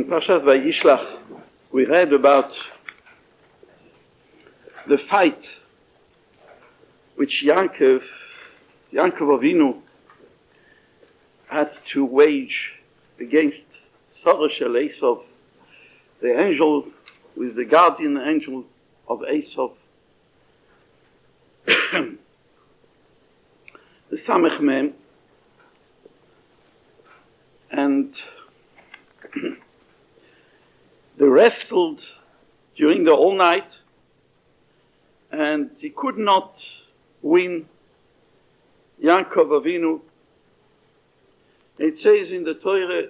Parshas Vayishlach, we read about the fight which Yakov Avinu had to wage against Sarah Shel Esav, the angel who is the guardian angel of Esav, the Samech Mem, and they wrestled during the whole night, and he could not win Yakov Avinu. It says in the Torah,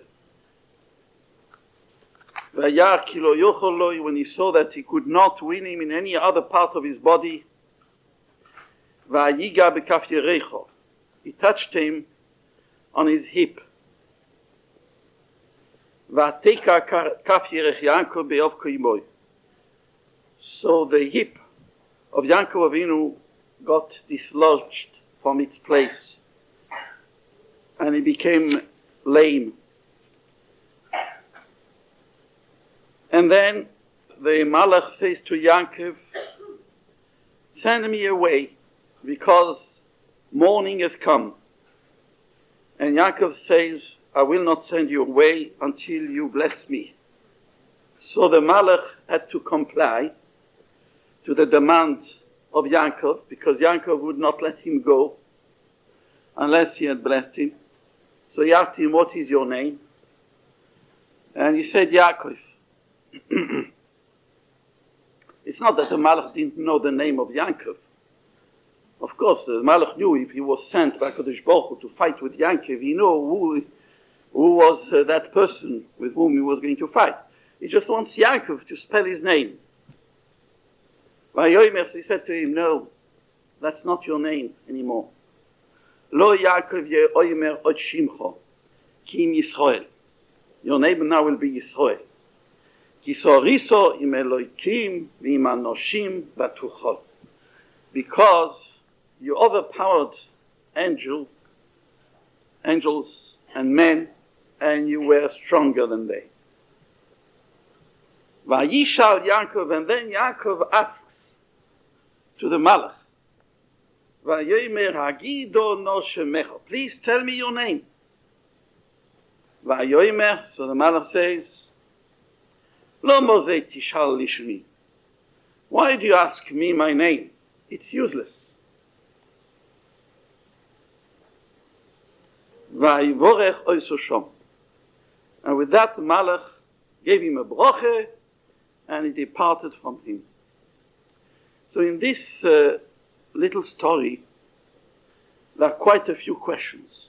Vayar ki lo yochol lo, when he saw that he could not win him in any other part of his body, Vayiga bekaf yerecho, he touched him on his hip. Vateka kaf yerech Yaakov be'ov koimoy. So the hip of Yaakov Avinu got dislodged from its place, and he became lame. And then the Malach says to Yaakov, send me away, because morning has come. And Yaakov says, I will not send you away until you bless me. So the Malach had to comply to the demand of Yaakov, because Yaakov would not let him go unless he had blessed him. So he asked him, what is your name? And he said, Yakov. It's not that the Malach didn't know the name of Yaakov. Of course, the Malach knew if he was sent by HaKadosh Baruch Hu to fight with Yaakov, he knew who was that person with whom he was going to fight. He just wants Yaakov to spell his name. So he said to him, no, that's not your name anymore. Lo Yaakov ye oimer od shimcho, ki im Yisrael. Your name now will be Yisrael. Ki soriso im Elokim v'im anoshim batuchot. Because you overpowered angels and men, and you were stronger than they. Vayishal Yaakov, and then Yaakov asks to the Malach, Vayomer Hagido no shemecha, please tell me your name. Vayomer, so the Malach says, Lo mozeh tishal lishmi. Why do you ask me my name? It's useless. Vayivorech oiso shom. And with that, the Malach gave him a broche, and he departed from him. So in this little story, there are quite a few questions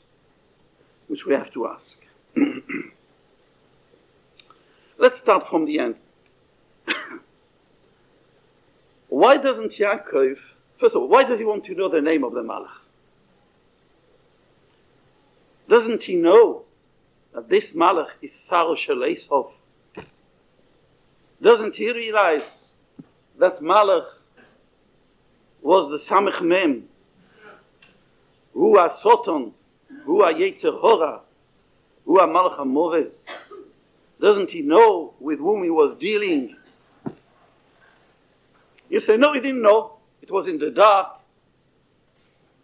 which we have to ask. Let's start from the end. Why doesn't Yaakov, first of all, why does he want to know the name of the Malach? Doesn't he know that this Malach is Sarah Shel Esav? Doesn't he realize that Malach was the Samech Mem, who are Soton, who are Yetzer Hora, who are Malach HaMorez? Doesn't he know with whom he was dealing? You say, no, he didn't know. It was in the dark.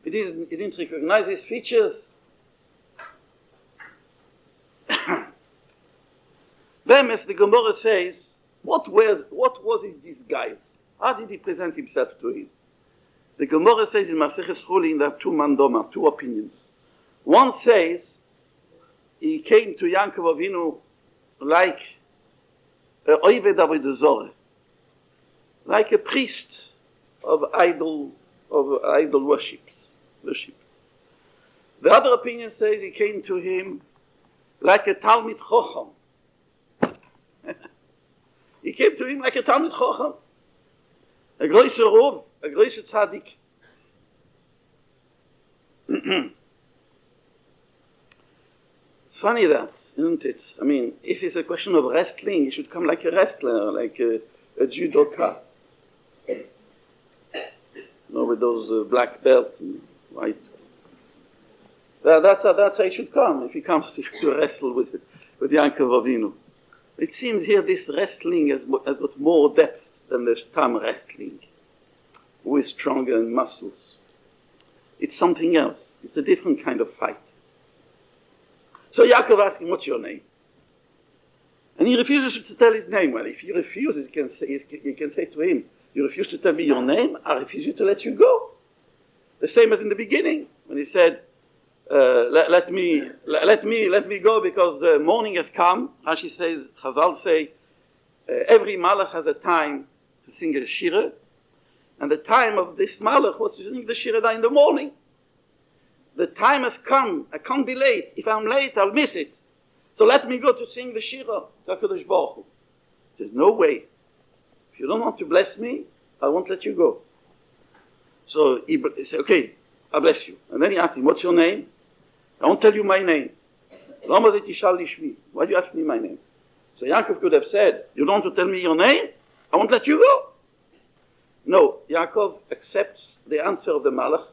He didn't recognize his features. Then, as the Gemara says, what was his disguise? How did he present himself to him? The Gemara says in Maseches Chulin there are two mandoma, two opinions. One says he came to Yaakov Avinu like a Oved Avodah Zorah, like a priest of idol worship. The other opinion says he came to him like a Talmid Chacham. He came to him like a Talmid Chacham, a großer Rov, a großer Tzaddik. It's funny that, isn't it? I mean, if it's a question of wrestling, he should come like a wrestler, like a judoka. With those black belts and white. That's how he should come, if he comes to wrestle with Yaakov Avinu. It seems here this wrestling has got more depth than the term wrestling. Who is stronger in muscles? It's something else. It's a different kind of fight. So Yakov asks him, what's your name? And he refuses to tell his name. Well, if he refuses, he can say to him, you refuse to tell me your name, I refuse to let you go. The same as in the beginning, when he said, let me go because morning has come. Rashi says, Chazal say, every malach has a time to sing a shira, and the time of this malach was to sing the shira in the morning. The time has come. I can't be late. If I'm late, I'll miss it. So let me go to sing the shira. HaKadosh Baruch Hu. He says, no way. If you don't want to bless me, I won't let you go. So he said, okay, I bless you. And then he asked him, what's your name? I won't tell you my name. Why do you ask me my name? So Yaakov could have said, you don't want to tell me your name? I won't let you go. No, Yaakov accepts the answer of the Malach.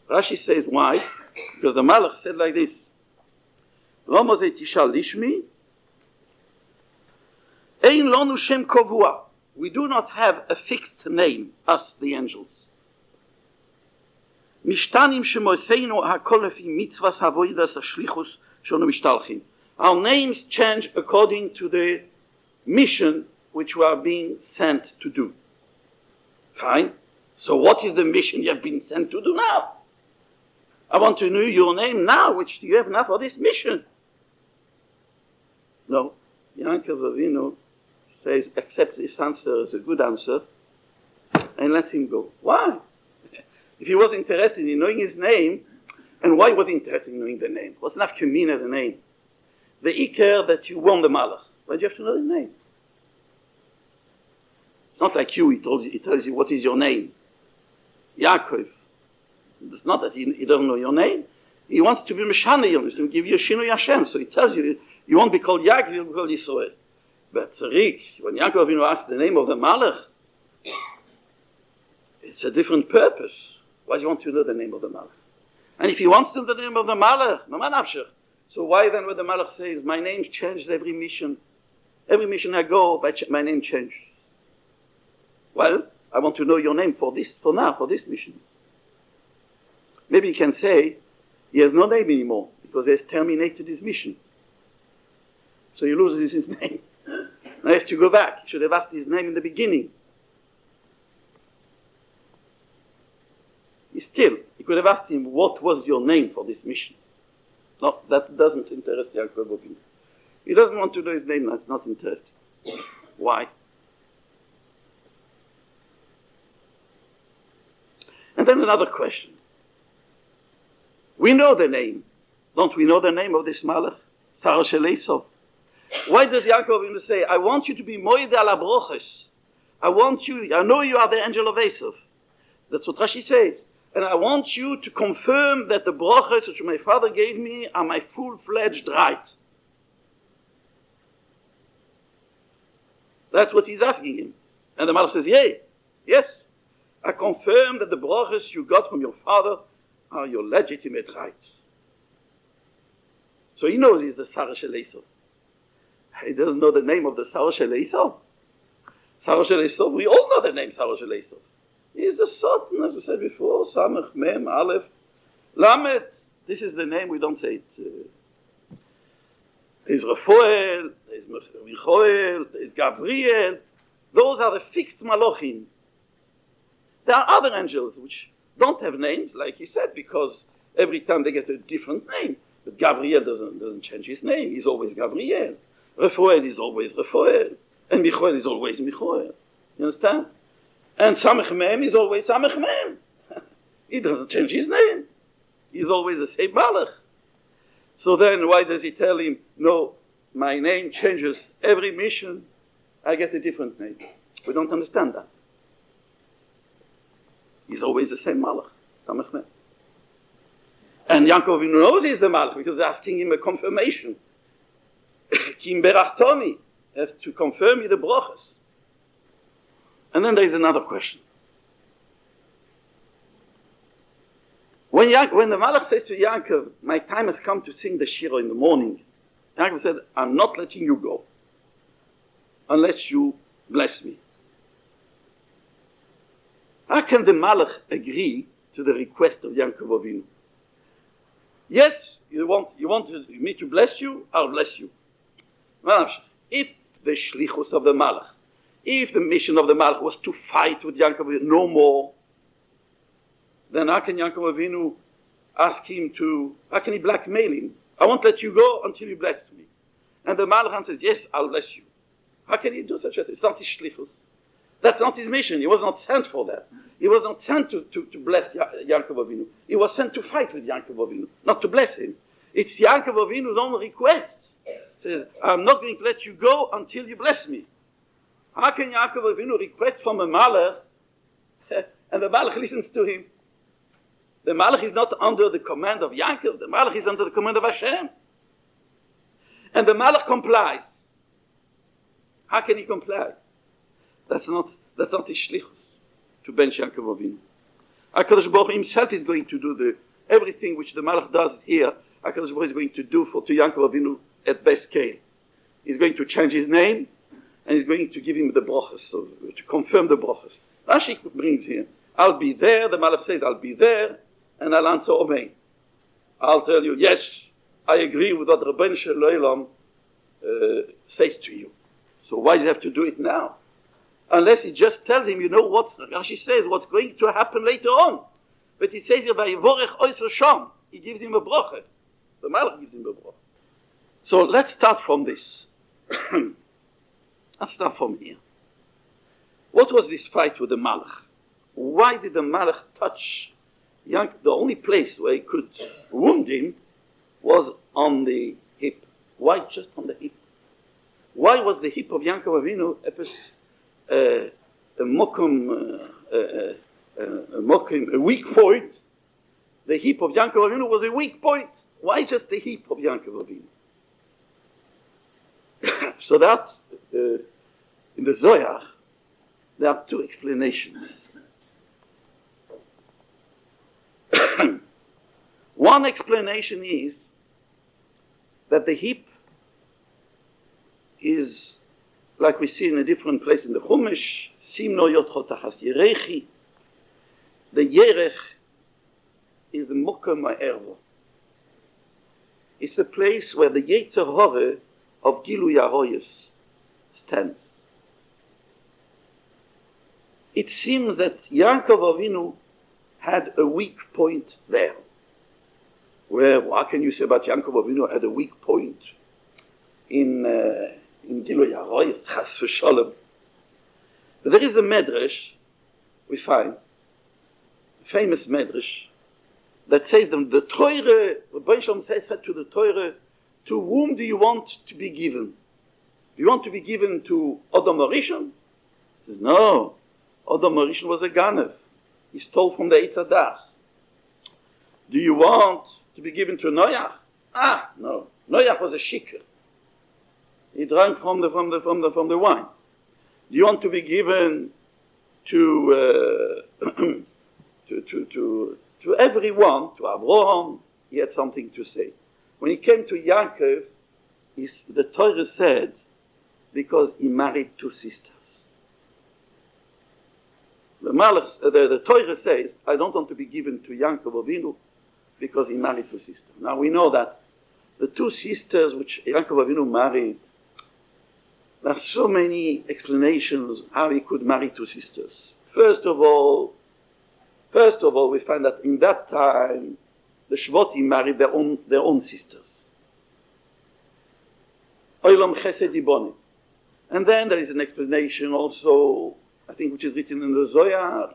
Rashi says why? Because the Malach said like this. We do not have a fixed name, us the angels. Our names change according to the mission which we are being sent to do. Fine. So what is the mission you have been sent to do now? I want to know your name now, which do you have now for this mission? No. Yaakov Avinu says, accepts this answer as a good answer, and lets him go. Why? If he was interested in knowing his name, and why was he interested in knowing the name? What's enough kamina the name? The ikar that you won the malach. Why do you have to know the name? It's not like you, he tells you what is your name. Yakov. It's not that he doesn't know your name. He wants to be Meshana, he wants to give you a Shinui Hashem. So he tells you, you won't be called Yaakov, you'll be called Yisrael. But Tzarik, when Yaakov asks the name of the Malach, it's a different purpose. Why do you want to know the name of the Malach? And if he wants to know the name of the Malach, so why then when the Malach says, my name changes every mission I go, my name changes. Well, I want to know your name for this mission. Maybe he can say, he has no name anymore, because he has terminated his mission. So he loses his name. Now he has to go back. He should have asked his name in the beginning. He could have asked him, what was your name for this mission? No, that doesn't interest Yaakov. He doesn't want to know his name, that's not interesting. Why? And then another question. We know the name. Don't we know the name of this Malach? Sarah Shel Esau. Why does Yaakov say, I want you to be Moed ala broches. I know you are the angel of Esau. That's what Rashi says. And I want you to confirm that the broches which my father gave me are my full-fledged right. That's what he's asking him. And the Malach says, yay, yes. I confirm that the broches you got from your father are your legitimate rights. So he knows he's the Sarah Shel Esau. He doesn't know the name of the Sarah Shel Esau. Sarah Shel Esau, we all know the name Sarah Shel Esau. He is the Sultan, as we said before, Samach, Mem, Aleph, Lamed. This is the name, we don't say it. There's Raphael, there's Michael, there's Gabriel. Those are the fixed Malachim. There are other angels which don't have names, like he said, because every time they get a different name. But Gabriel doesn't change his name. He's always Gabriel. Raphael is always Raphael. And Michael is always Michael. You understand? And Samech Mem is always Samech Mem. He doesn't change his name. He's always the same Malach. So then why does he tell him, no, my name changes every mission, I get a different name? We don't understand that. He's always the same Malach, Samech Mem. And Yaakov knows he's the Malach because they're asking him a confirmation. Kim berachtoni, have to confirm me the brachas. And then there is another question. When the Malach says to Yaakov, my time has come to sing the Shira in the morning, Yaakov said, I'm not letting you go. unless you bless me. How can the Malach agree to the request of Yaakov Avinu? Yes, you want me to bless you? I'll bless you. If the shlichus of the Malach, if the mission of the Malach was to fight with Yaakov Avinu, no more, then how can Yaakov Avinu ask him to, how can he blackmail him? I won't let you go until you bless me. And the Malach says, yes, I'll bless you. How can he do such a thing? It's not his shlichus. That's not his mission. He was not sent for that. He was not sent to bless Yaakov Avinu. He was sent to fight with Yaakov Avinu, not to bless him. It's Yaakov Avinu's own request. He says, I'm not going to let you go until you bless me. How can Yaakov Avinu request from a Malach and the Malach listens to him? The Malach is not under the command of Yaakov. The Malach is under the command of Hashem. And the Malach complies. How can he comply? That's not his shlichus to bench Yaakov Avinu. HaKadosh Baruch Hu himself is going to do everything which the Malach does here. HaKadosh Baruch Hu is going to do to Yaakov Avinu at best scale. He's going to change his name, and he's going to give him the brachas, so to confirm the brachas. Rashi brings here, I'll be there. The Malach says, I'll be there, and I'll answer Amen. I'll tell you, yes, I agree with what Rabbeinu Shalom says to you. So why does he have to do it now? Unless he just tells him, you know what Rashi says, what's going to happen later on. But he says here, Vayivorech oiso sham. He gives him a bracha. The Malach gives him a bracha. So let's start from this. Let's start from here. What was this fight with the Malach? Why did the Malach touch Yaakov? The only place where he could wound him was on the hip. Why just on the hip? Why was the hip of Yaakov Avinu a weak point? The hip of Yaakov Avinu was a weak point. Why just the hip of Yaakov Avinu? So that in the Zohar there are two explanations. One explanation is that the hip is, like we see in a different place in the Chumash, Simno Yotcho Tachas Yerechi. The Yerech is the Mokom Ha'ervo. It's a place where the Yetzer Hare of Gilui HaRoyes stands. It seems that Yaakov Avinu had a weak point there. Well, what can you say about Yaakov Avinu had a weak point in Gilui HaRoyes, Chas v'Sholem? But there is a medrash, we find, a famous medrash, that says that the Torah, Rabbi Shalom said to the Torah, to whom do you want to be given? Do you want to be given to Adam Harishon? He says, no. Adam Harishon was a Ganev. He stole from the Eitz Hadas. Do you want to be given to Noach? No. Noach was a shikr. He drank from the wine. Do you want to be given to everyone, to Abraham? He had something to say. When he came to Yaakov, the Torah said, because he married two sisters. The Torah says, I don't want to be given to Yaakov Avinu because he married two sisters. Now we know that the two sisters which Yaakov Avinu married, there are so many explanations how he could marry two sisters. First of all, we find that in that time, the Shvotim married their own sisters. Olam Chesed Ibone. And then there is an explanation also, I think, which is written in the Zohar,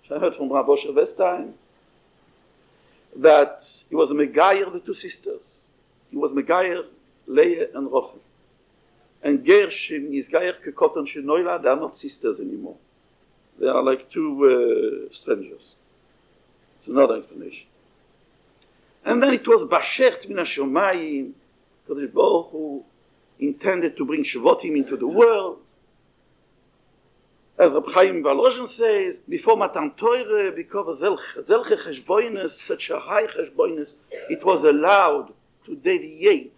which I heard from Rav Osher Westheim, that he was a Megayer, the two sisters. He was Megayer, Leah and Rochel. And Gershom, Yisgayer, Kekoton, Shenoila, they are not sisters anymore. They are like two strangers. It's another explanation. And then it was Bashert Min HaShomayim, Kadosh Baruch Hu intended to bring Shvotim into the world. As Reb Chaim Volozhin says, before Matan Torah, because of Zelche Cheshboinus, such a high Cheshboinus, it was allowed to deviate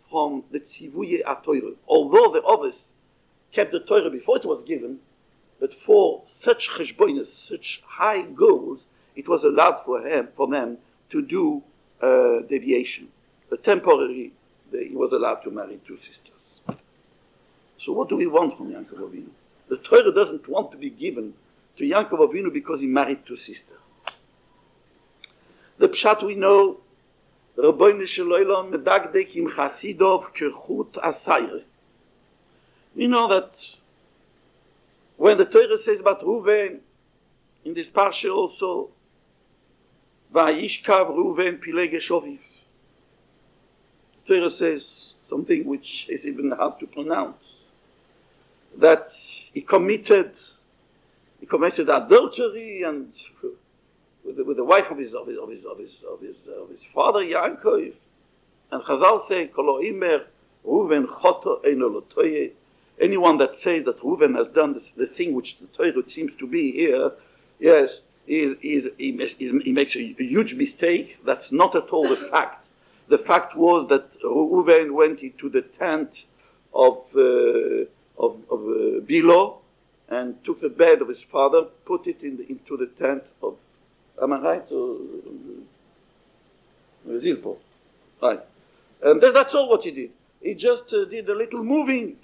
from the Tzivuye HaTorah. Although the others kept the Torah before it was given, but for such cheshbonos, such high goals, it was allowed for them to do deviation. Temporarily, he was allowed to marry two sisters. So what do we want from Yaakov Avinu? The Torah doesn't want to be given to Yaakov Avinu because he married two sisters. The pshat we know, Rabbeinu Shel Olam medagdek im chasidov kerchut asayre. We know that when the Torah says about Reuven, in this parsha also, Vayishkav Reuven pilegesh oviv. The Torah says something which is even hard to pronounce, that he committed adultery and with the wife of his father Yakov, and Chazal say Kol Oimer Reuven choto eino lo toye. Anyone that says that Reuven has done the thing which the Torah seems to be here, yes, he makes a huge mistake. That's not at all the fact. The fact was that Reuven went into the tent of Bilo and took the bed of his father, put it into the tent of, am I right? Zilpo. Right. And that's all what he did. He just did a little moving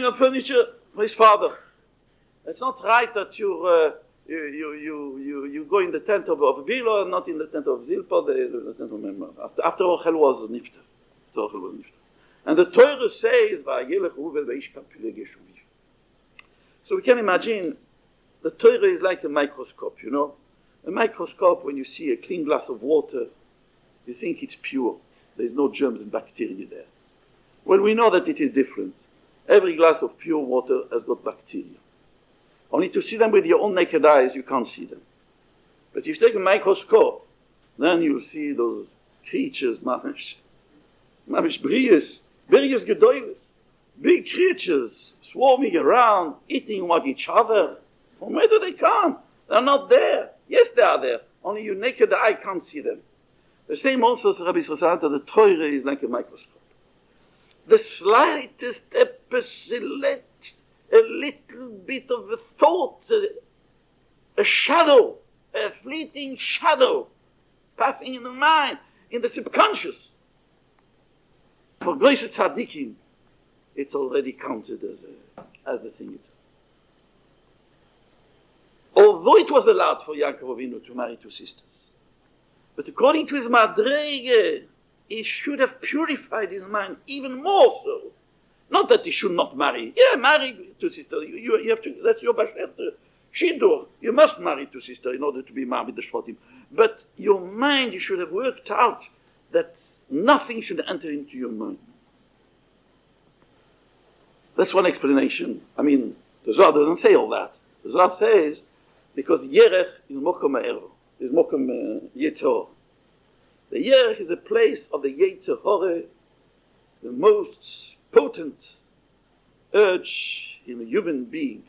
of furniture for his father. It's not right that you go in the tent of Bilo and not in the tent of Zilpa. The tent of Memra. After Ochel was nifter. And the Torah says, so we can imagine the Torah is like a microscope, you know. A microscope, when you see a clean glass of water, you think it's pure. There's no germs and bacteria there. Well, we know that it is different. Every glass of pure water has got bacteria. Only to see them with your own naked eyes, you can't see them. But if you take a microscope, then you'll see those creatures, mamish brius gedoiles, big creatures swarming around, eating what each other. From where do they come? They're not there. Yes, they are there. Only your naked eye can't see them. The same also, Rabbi Sosanta, the Torah is like a microscope. The slightest epsilon, a little bit of a thought, a shadow, a fleeting shadow passing in the mind, in the subconscious. For Goyse Tzadikim, it's already counted as the thing itself. Although it was allowed for Yaakov Avinu to marry two sisters, but according to his madrege, he should have purified his mind even more so. Not that he should not marry. Yeah, marry two sisters. You have to. That's your bashet shidur. You must marry two sisters in order to be married the shvatim. But your mind, you should have worked out that nothing should enter into your mind. That's one explanation. I mean, the Zohar doesn't say all that. The Zohar says because Yerech is mokom ha'ervo, is mokom yetzor. The Yerech is a place of the Yetzer Hare, the most potent urge in a human being.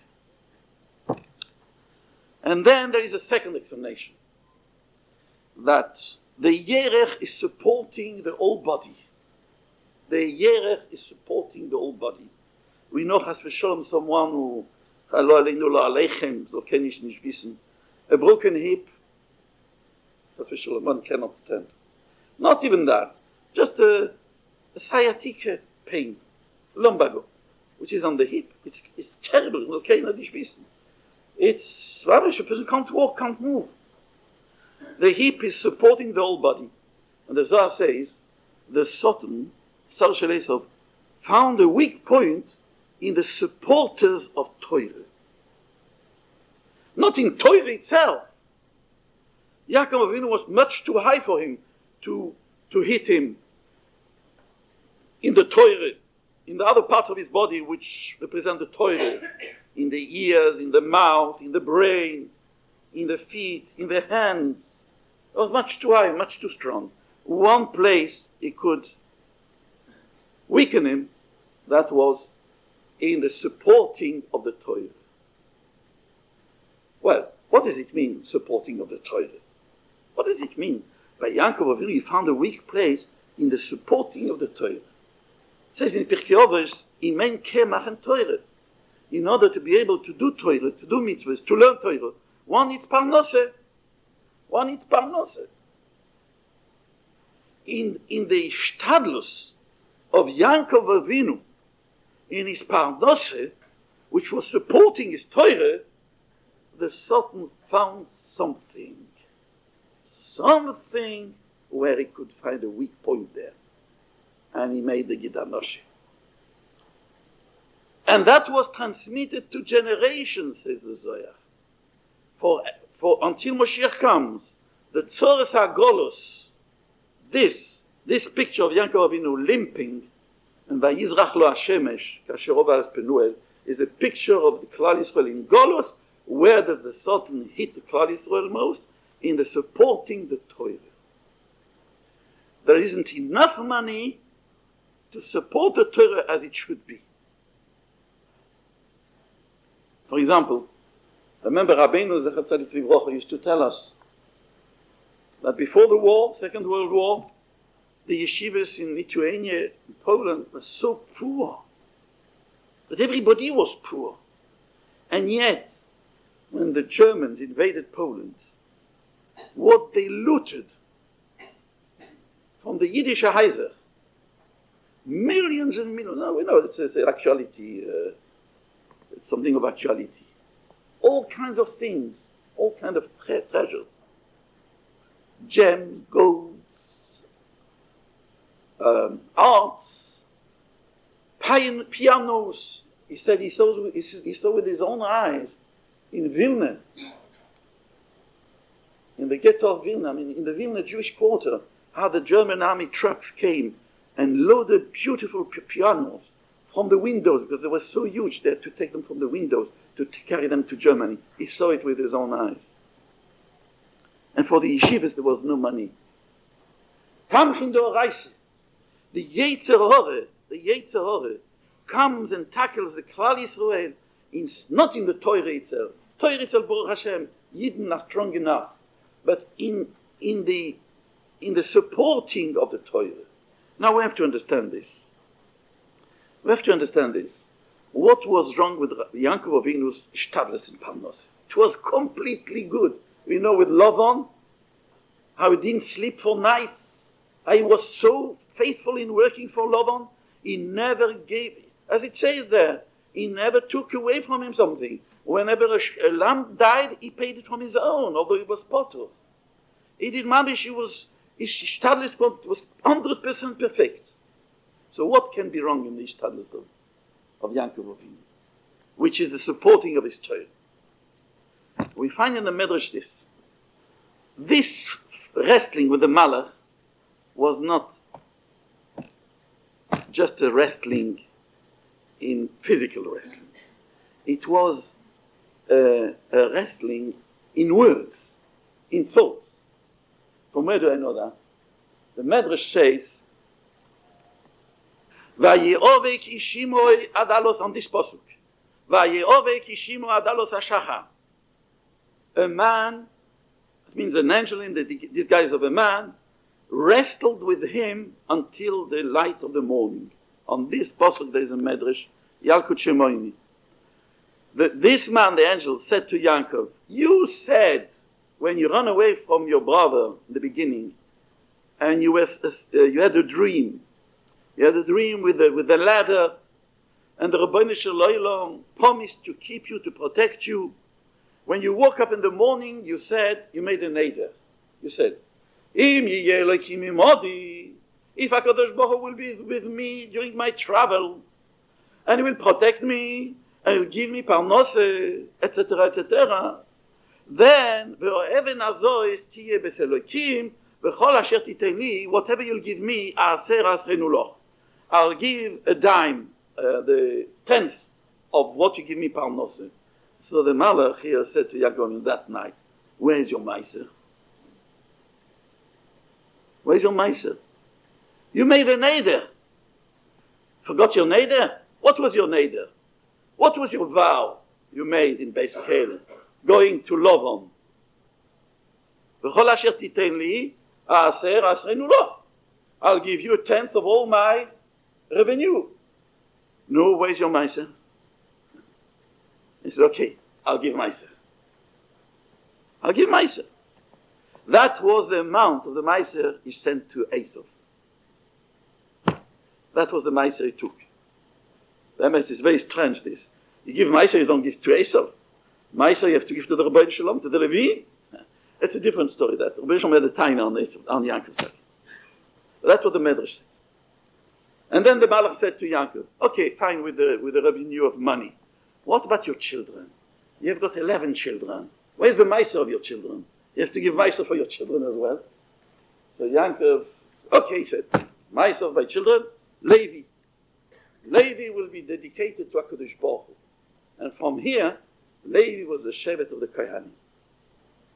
And then there is a second explanation, that the Yerech is supporting the whole body. The Yerech is supporting the whole body. We know, chas v'sholom, someone who, halo aleinu lo aleichem, so ken ich nicht wissen, a broken hip, chas v'sholom, one cannot stand. Not even that, just a sciatica pain, lumbago, which is on the hip. It's terrible. Okay, not wissen. It's rubbish. A person can't walk, can't move. The hip is supporting the whole body, and the Zohar says the Satan, Sar Shel Esov, found a weak point in the supporters of Torah, not in Torah itself. Yaakov Avinu was much too high for him to hit him in the Torah, in the other part of his body which represent the Torah, in the ears, in the mouth, in the brain, in the feet, in the hands. It was much too high, much too strong. One place he could weaken him, that was in the supporting of the Torah. Well, what does it mean, supporting of the Torah? What does it mean? By Yaakov Avinu, he found a weak place in the supporting of the Torah. says in Pirkei Avos, "Imen kemach and Torah." In order to be able to do Torah, to do mitzvahs, to learn Torah, one needs parnaseh. One needs parnaseh. In the shtadlus of Yakov Avinu, in his parnaseh, which was supporting his Torah, the Sultan found something where he could find a weak point there. And he made the Gidanoshi. And that was transmitted to generations, says the Zohar. For until Moshiach comes, the Tzores HaGolos, this picture of Yaakov Avinu limping, and Vayizrach lo Hashemesh, Kasher Ovaras Penuel, is a picture of the Klal Yisrael in Golos. Where does the Sultan hit the Klal Yisrael most? In the supporting the Torah. There isn't enough money to support the Torah as it should be. For example, remember Rabbeinu Zecher Tzadik Livrocha used to tell us that before the war, Second World War, the yeshivas in Lithuania and Poland were so poor. But everybody was poor. And yet, when the Germans invaded Poland, what they looted from the Yiddish Heiser, millions and millions, now we know it's actuality, it's something of actuality. All kinds of things, all kinds of treasures, gems, golds, arts, pianos. He said he saw with his own eyes in Vilna, in the ghetto of Vilna, in the Vilna Jewish quarter, how the German army trucks came and loaded beautiful pianos from the windows, because they were so huge they had to take them from the windows to carry them to Germany. He saw it with his own eyes. And for the yeshivas there was no money. Tamchin d'oraisa, the Yetzer Hora comes and tackles the Klal Yisrael, not in the Torah itself. Torah itself, Baruch Hashem, Yidden are strong enough, but in the supporting of the Torah. Now we have to understand this. What was wrong with Yaakov Avinu's shtadlus in Parnos? It was completely good. We know with Lavan, how he didn't sleep for nights. How he was so faithful in working for Lavan. He never gave, as it says there, he never took away from him something. Whenever a lamb died, he paid it from his own, although it was potter. He did mamish, his shtadlus was 100% perfect. So what can be wrong in the shtadlus of Yaakov Avinu, which is the supporting of his Torah? We find in the Medrash this wrestling with the Malach was not just a wrestling in physical wrestling. It was a wrestling in words, in thoughts. From where do I know that? The Medrash says, Vayeovek ishimoi adalos, on this pasuk. Vayeovek ishimoi adalos hashachar. A man, that means an angel in the disguise of a man, wrestled with him until the light of the morning. On this pasuk there is a Medrash, Yalkut Shemoini. This man, the angel, said to Yaakov, you said, when you run away from your brother in the beginning, and you had a dream. You had a dream with the ladder, and the Rabbeinu Shalom promised to keep you, to protect you. When you woke up in the morning, you made a neder. You said, Im yeh Elokim imodi, if HaKadosh Baruch Hu will be with me during my travel, and he will protect me, and he will give me parnose, etc., etc., then, whatever you'll give me, I'll give a dime, the 10th of what you give me, parnose. So the Malach here said to Yaakov that night, where is your meiser? Where's your meiser? You made a neder. Forgot your neder? What was your neder? What was your vow you made in Beis Kel, going to Lavan? I'll give you 1/10 of all my revenue. No, where's your meiser? He said, okay, I'll give meiser. I'll give meiser. That was the amount of the meiser he sent to Esau. That was the meiser he took. The MS is very strange, this. You give meiser, you don't give to Esau. Meiser you have to give to the Rebbeinu Shalom, to the Levi. It's a different story, that. Rebbeinu Shalom had a time on Yaakov. That's what the Medrash says. And then the Malach said to Yaakov, okay, fine with the revenue of money. What about your children? You have got 11 children. Where's the meiser of your children? You have to give meiser for your children as well. So Yaakov, okay, he said, meiser of my children, Levi. Levi will be dedicated to HaKadosh Baruch Hu. And from here, Levi was the shevet of the Kohanim.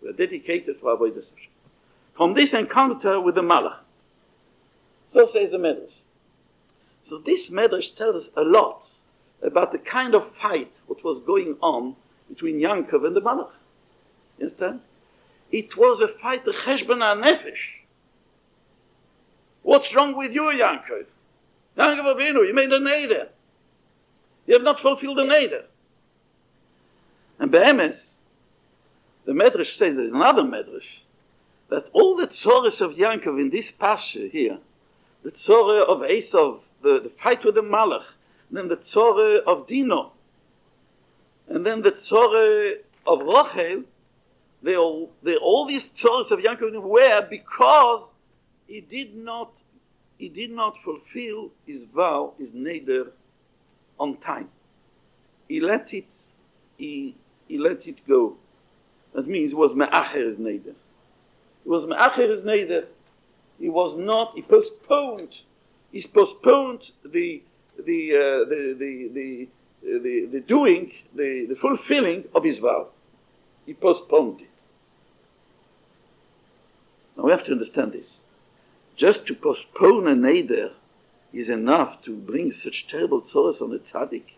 They were dedicated for Avodah Hashem. From this encounter with the Malach. So says the Medrash. So this Medrash tells us a lot about the kind of fight what was going on between Yaakov and the Malach. You understand? It was a fight, a cheshbon ha'nefesh. What's wrong with you, Yaakov? Yaakov Avinu, you made a neder. You have not fulfilled the neder. And Be'emes, the Medrash says, there's another Medrash, that all the tzores of Yaakov in this parsha here, the tzore of Esau, the fight with the Malach, then the tzore of Dino, and then the tzore of Rochel, all these tzores of Yaakov were because he did not fulfill his vow, his neder, on time. He let it go. That means he was me'acher his neder. He was me'acher his neder. He postponed the fulfilling of his vow. He postponed it. Now we have to understand this. Just to postpone a neder is enough to bring such terrible tzores on a tzaddik.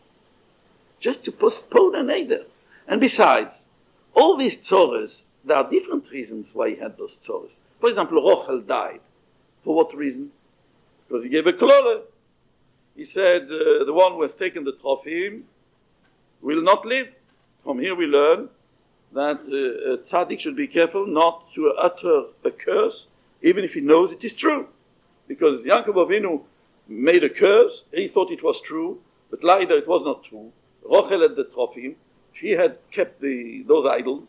Just to postpone a neder. And besides, all these tzores, there are different reasons why he had those tzores. For example, Rochel died. For what reason? Because he gave a klole. He said, the one who has taken the trophy will not live. From here we learn that a tzaddik should be careful not to utter a curse, even if he knows it is true. Because Yaakov Avinu made a curse, he thought it was true, but later it was not true. Rochel had the trophy, she had kept those idols,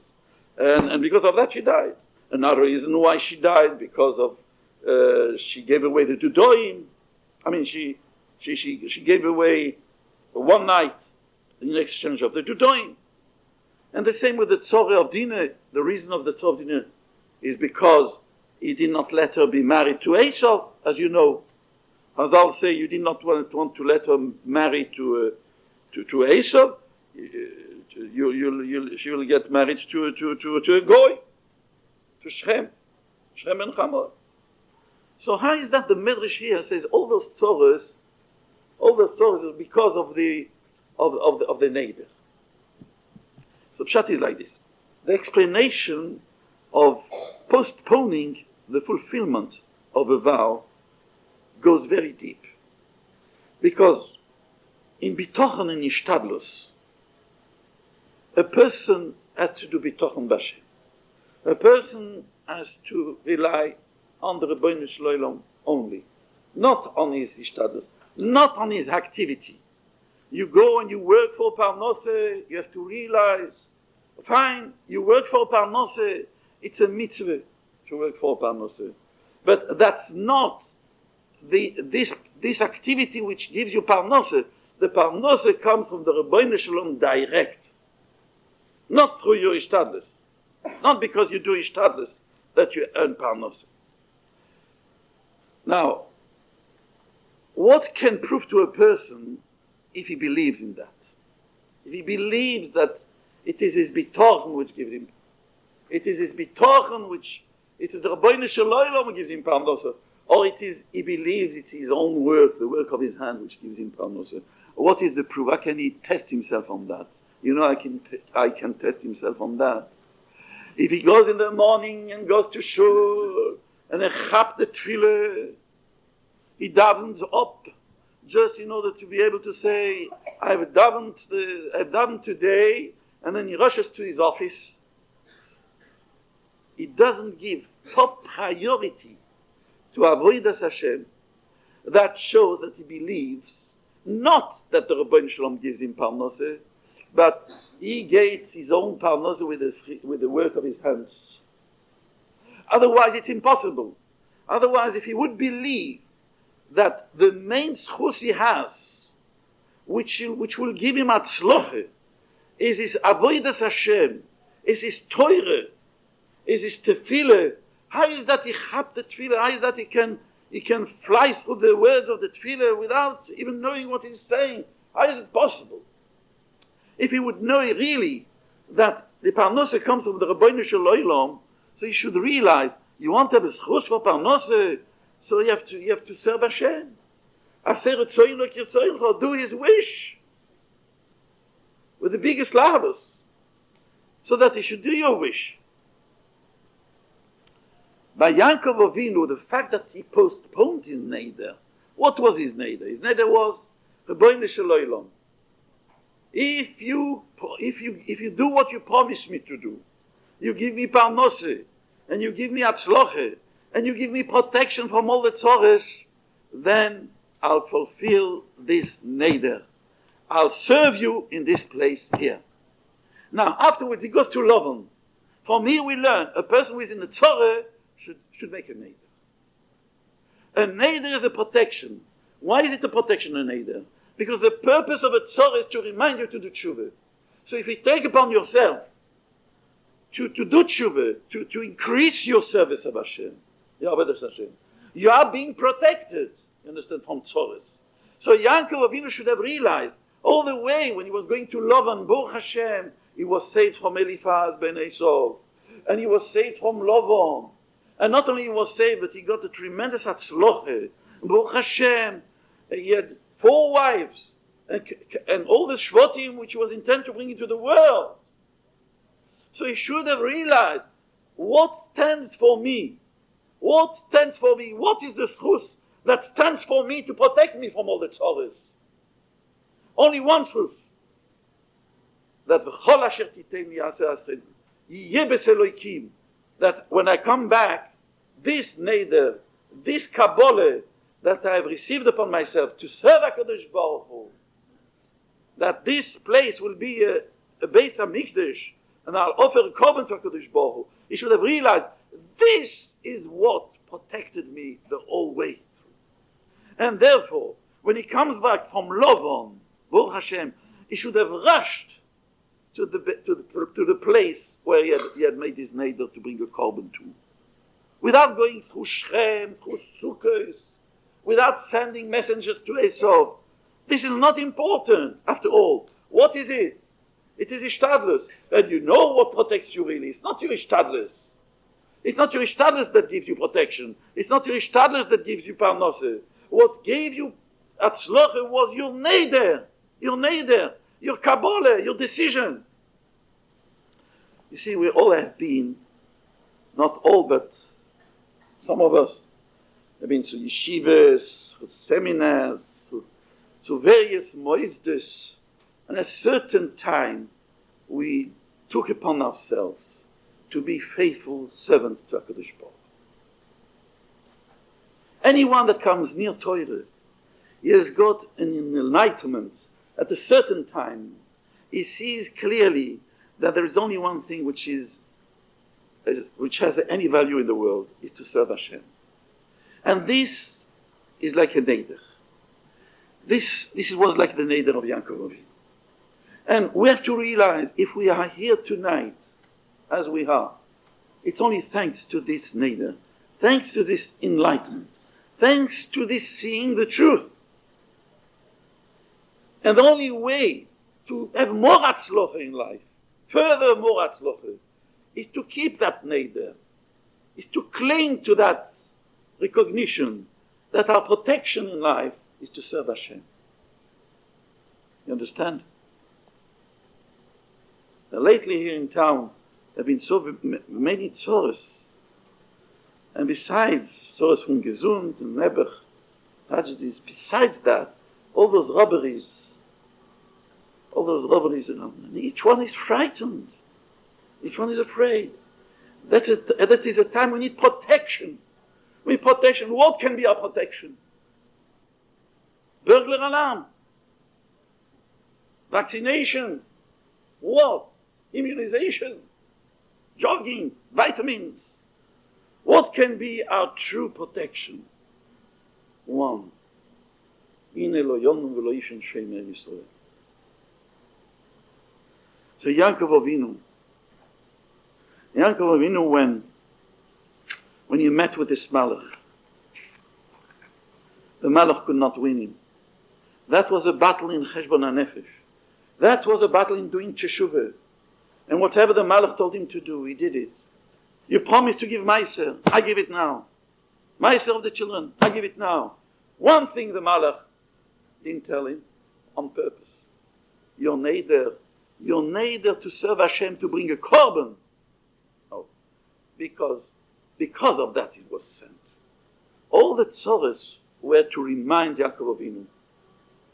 and because of that she died. Another reason why she died, because of she gave away the Dudoim. I mean, she gave away one night in exchange of the Dudoim. And the same with the Tzorah of Dinah. The reason of the Tzorah of Dinah is because he did not let her be married to Esau, as you know. Hazal say you did not want to let her marry to Esau. She will get married to a goy, to Shem and Hamor. So how is that the Medrash here says all those tzores is because of the neighbor? So Pshat is like this. The explanation of postponing the fulfillment of a vow goes very deep. Because in Bitochen and Ishtadlus, a person has to do Bitochen Bashem. A person has to rely on the Rebbeinu Shalom only, not on his Ishtadlus, not on his activity. You go and you work for Parnose, you have to realize, fine, you work for Parnose, it's a mitzvah to work for Parnose. But that's not this activity which gives you Parnose. The Parnose comes from the Rebbeinu Shalom direct, not through your Ishtadlus. Not because you do Ishtadlus that you earn Parnose. Now, what can prove to a person if he believes in that? If he believes that it is his bitochen which gives him, it is his bitochen which, it is the Rebbeinu Shalom who gives him Parnose, or he believes it's his own work, the work of his hand which gives him Parnose. What is the proof? How can he test himself on that? You know, I can test himself on that. If he goes in the morning and goes to shul, and he chap the tefillah, he davens up just in order to be able to say, I've done today, and then he rushes to his office. He doesn't give top priority to avodas Hashem. That shows that he believes not that the Rebbeinu Shalom gives him parnaseh, but he gets his own parnaseh with the work of his hands. Otherwise, it's impossible. Otherwise, if he would believe that the main schus he has, which will give him atzloche, is his avodas Hashem, is his Torah, is his tefillah. How is that he chap the tefillah? How is that he can fly through the words of the tefillah without even knowing what he's saying? How is it possible? If he would know really that the parnaseh comes from the Rebbeinu Shel Olam, so he should realize you want to have a schus for parnaseh, so you have to serve Hashem. Do his wish with the biggest lavas, so that he should do your wish. By Yakov Avinu, the fact that he postponed his neder, what was his neder? His neder was Rebbeinu Shel Olam. If you do what you promised me to do, you give me parnaseh, and you give me atzloche, and you give me protection from all the tzores, then I'll fulfill this neder. I'll serve you in this place here. Now, afterwards he goes to Lavan. From here we learn a person who is in the tzoreh should make a neder. A neder is a protection. Why is it a protection, a neder? Because the purpose of a tzoreh is to remind you to do tshuva. So if you take upon yourself to do tshuva, to increase your service of Hashem, you are being protected, you understand, from tzores. So Yaakov Avinu should have realized all the way when he was going to Lavan, Baruch Hashem, he was saved from Eliphaz ben Esau, and he was saved from Lavan. And not only he was saved, but he got a tremendous atzloche. Baruch Hashem, he had 4 wives, and all the shvotim which he was intent to bring into the world. So he should have realized, what stands for me? What stands for me? What is the schus that stands for me to protect me from all the tzores? Only one schus. That v'chol asher titeni yaseh aschenu, yiyeh b'tzeloikim, that when I come back, this neder, this kabbalah that I have received upon myself to serve HaKadosh Baruch Hu, that this place will be a Beis HaMikdash, and I'll offer a korban to HaKadosh Baruch Hu. He should have realized, this is what protected me the whole way through. And therefore, when he comes back from Lavan, Baruch Hashem, he should have rushed to the place where he had made his neder to bring a korban to, without going through Shem, through Sukkos, without sending messengers to Esau. This is not important, after all. What is it? It is Ishtadlus. And you know what protects you really. It's not your Ishtadlus. It's not your Ishtadlus that gives you protection. It's not your Ishtadlus that gives you parnaseh. What gave you atzloche was your neder, your kabbalah, your decision. You see, we all have been, not all, but some of us have been to yeshivas, to seminars, to various moizdes, and at a certain time we took upon ourselves to be faithful servants to HaKadosh Baruch Hu. Anyone that comes near Torah, he has got an enlightenment. At a certain time, he sees clearly that there is only one thing which has any value in the world, is to serve Hashem. And this is like a neder. This was like the neder of Yakov Avinu. And we have to realize, if we are here tonight, as we are, it's only thanks to this neder, thanks to this enlightenment, thanks to this seeing the truth. And the only way to have more atzloche in life, further more atzloche, is to keep that neder, is to cling to that recognition that our protection in life is to serve Hashem. You understand? Now, lately here in town, there have been so many tzores. And besides tzores from Gesund and Nebuch, tragedies, besides that, all those robberies around. And each one is frightened. Each one is afraid. That is a time we need protection. We need protection. What can be our protection? Burglar alarm. Vaccination. What? Immunization. Jogging. Vitamins. What can be our true protection? One. So Yakov Avinu, when he met with this Malach, the Malach could not win him. That was a battle in Cheshbon HaNefesh. That was a battle in doing Teshuvah. And whatever the Malach told him to do, he did it. You promised to give Meiser, I give it now. Meiser of the children, I give it now. One thing the Malach didn't tell him, on purpose. Your neighbor to serve Hashem, to bring a korban. Oh, because of that he was sent. All the tzores were to remind Yaakov Avinu,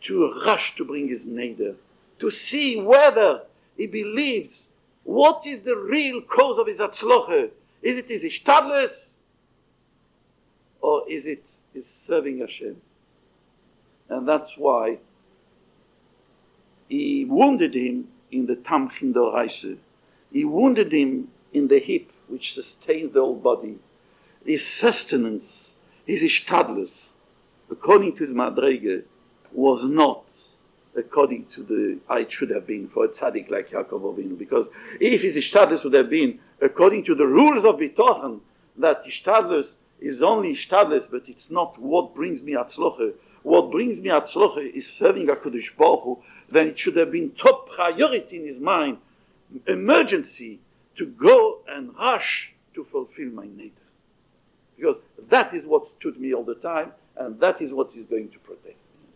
to rush to bring his neighbor, to see whether he believes what is the real cause of his atzloche. Is it his ishtadlus, or is it his serving Hashem? And that's why he wounded him in the tamchin d'oraisa. He wounded him in the hip, which sustains the whole body. His sustenance, his ishtadlus, according to his madrege, was not according to the it should have been for a tzaddik like Yakov Avinu. Because if his ishtadlus would have been according to the rules of bitochen, that ishtadlus is only ishtadlus, but it's not what brings me atzloche. What brings me atzloche is serving HaKadosh Baruch Hu. Then it should have been top priority in his mind, emergency, to go and rush to fulfill my neder. Because that is what stood me all the time, and that is what is going to protect me.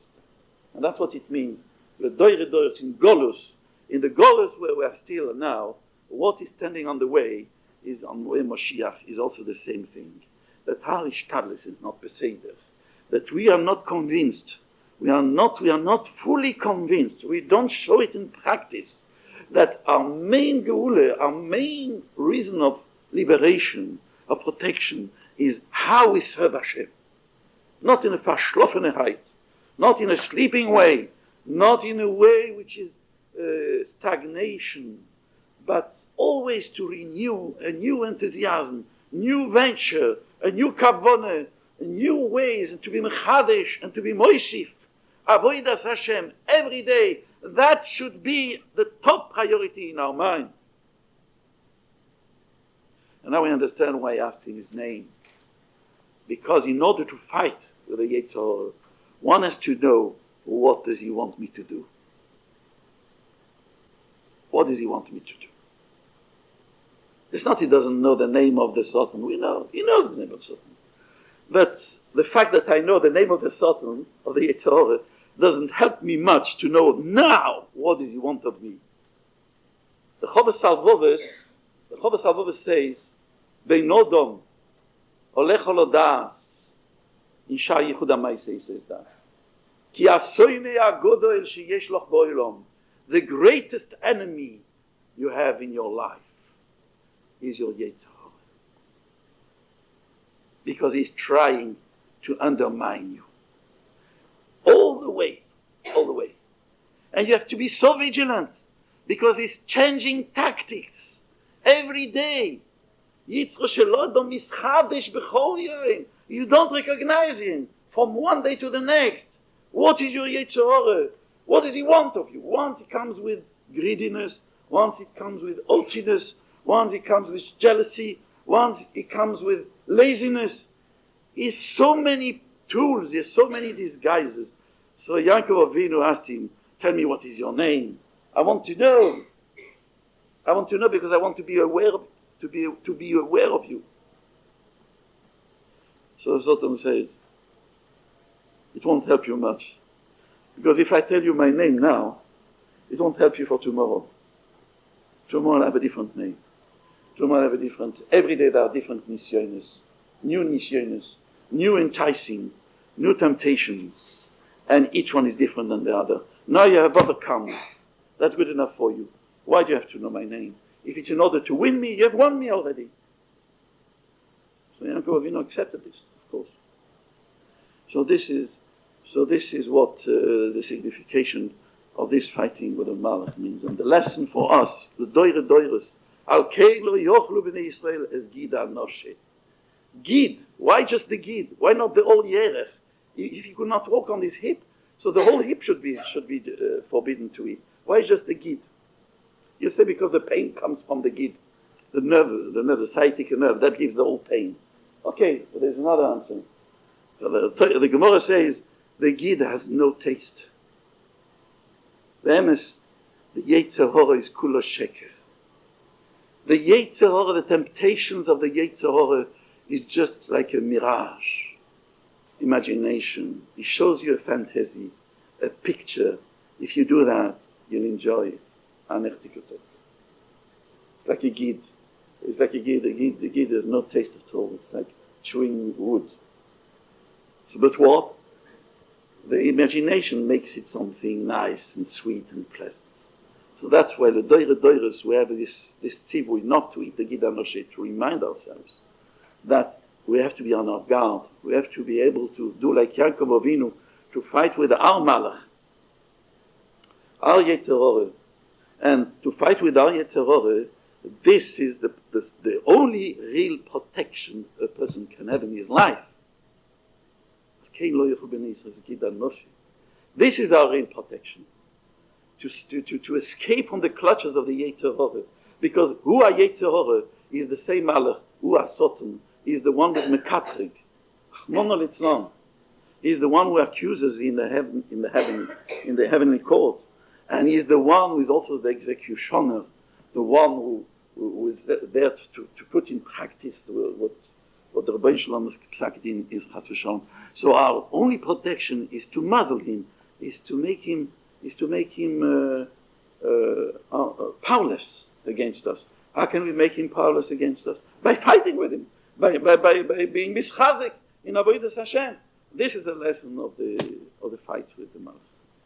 And that's what it means. The doire doires in Golus, in the Golus where we are still now, what is standing on the way is on the way Moshiach is also the same thing. That our ishtadlus is not beseder. That we are not convinced. We are not fully convinced. We don't show it in practice. That our main geule, our main reason of liberation, of protection, is how we serve Hashem. Not in a verschlossenheit, not in a sleeping way, not in a way which is stagnation, but always to renew a new enthusiasm, new venture, a new kavanah, new ways, and to be mechadesh and to be moisif, avodas Hashem every day. That should be the top priority in our mind. And now we understand why I asked him his name. Because in order to fight with the Yetzer Hara, one has to know, what does he want me to do? What does he want me to do? It's not he doesn't know the name of the Satan. We know. He knows the name of the Satan. But the fact that I know the name of the Satan, of the Yetzer Hara, doesn't help me much to know now what does he want of me. The Chovos Halvovos says, Bein Odom, Olech Olodas, in Shar Yichud HaMaaseh he says that. Ki asoynei agodol sheyesh loch ba'olam. The greatest enemy you have in your life is your Yetzer Hara. Because he's trying to undermine you. All the way. And you have to be so vigilant, because he's changing tactics every day. You don't recognize him from one day to the next. What is your Yetzer Hara? What does he want of you? Once it comes with greediness, once it comes with haughtiness, once it comes with jealousy, once it comes with laziness. He has so many tools, he has so many disguises. So Yaakov Avinu asked him, tell me, what is your name? I want to know. I want to know because I want to be aware of, to be aware of you. So Satan says, it won't help you much. Because if I tell you my name now, it won't help you for tomorrow. Tomorrow I'll have a different name. Tomorrow I'll have a different, every day there are different nisyonos, new enticing, new temptations. and each one is different than the other. Now you have overcome. That's good enough for you. Why do you have to know my name? If it's in order to win me, you have won me already. So Yaakov accepted this, of course. So this is what the signification of this fighting with the Malach means. And the lesson for us, the Doire Doires, Al Keilo Yochlu B'nei Yisrael es Gid Anoshe. Gid, why just the Gid? Why not the whole Yerech? If he could not walk on his hip, so the whole hip should be forbidden to eat. Why just the Gid? You say because the pain comes from the Gid, the sciatic nerve, that gives the whole pain. Okay, but there's another answer. So the Gemara says the Gid has no taste. The Emes, the Yetzer Hora is Kula Sheker. The Yetzer Hora, the temptations of the Yetzer Hora is just like a mirage. Imagination. It shows you a fantasy, a picture. If you do that, you'll enjoy it. It's like a Gid. It's like a Gid. The Gid has no taste at all. It's like chewing wood. So, but what? The imagination makes it something nice and sweet and pleasant. So that's why the Doires, we have this tzivui not to eat the Gid Anoshe, to remind ourselves that we have to be on our guard. We have to be able to do like Yakov Avinu, to fight with our Malach, our Yetzer Hora. And to fight with our Yetzer Hora, this is the only real protection a person can have in his life. This is our real protection. To escape from the clutches of the Yetzer Hora. Because who are Yetzer Hora is the same Malach, who are Satan, is the one with Mekatrig. He is the one who accuses in the heavenly court. And he is the one who is also the executioner, the one who is there to put in practice what the Rebbeinu Shalom's Psak Din is Chas v'Shalom. So our only protection is to muzzle him, is to make him powerless against us. How can we make him powerless against us? By fighting with him, by being mischazik in Avodas Hashem. This is the lesson of the fight with the Malach.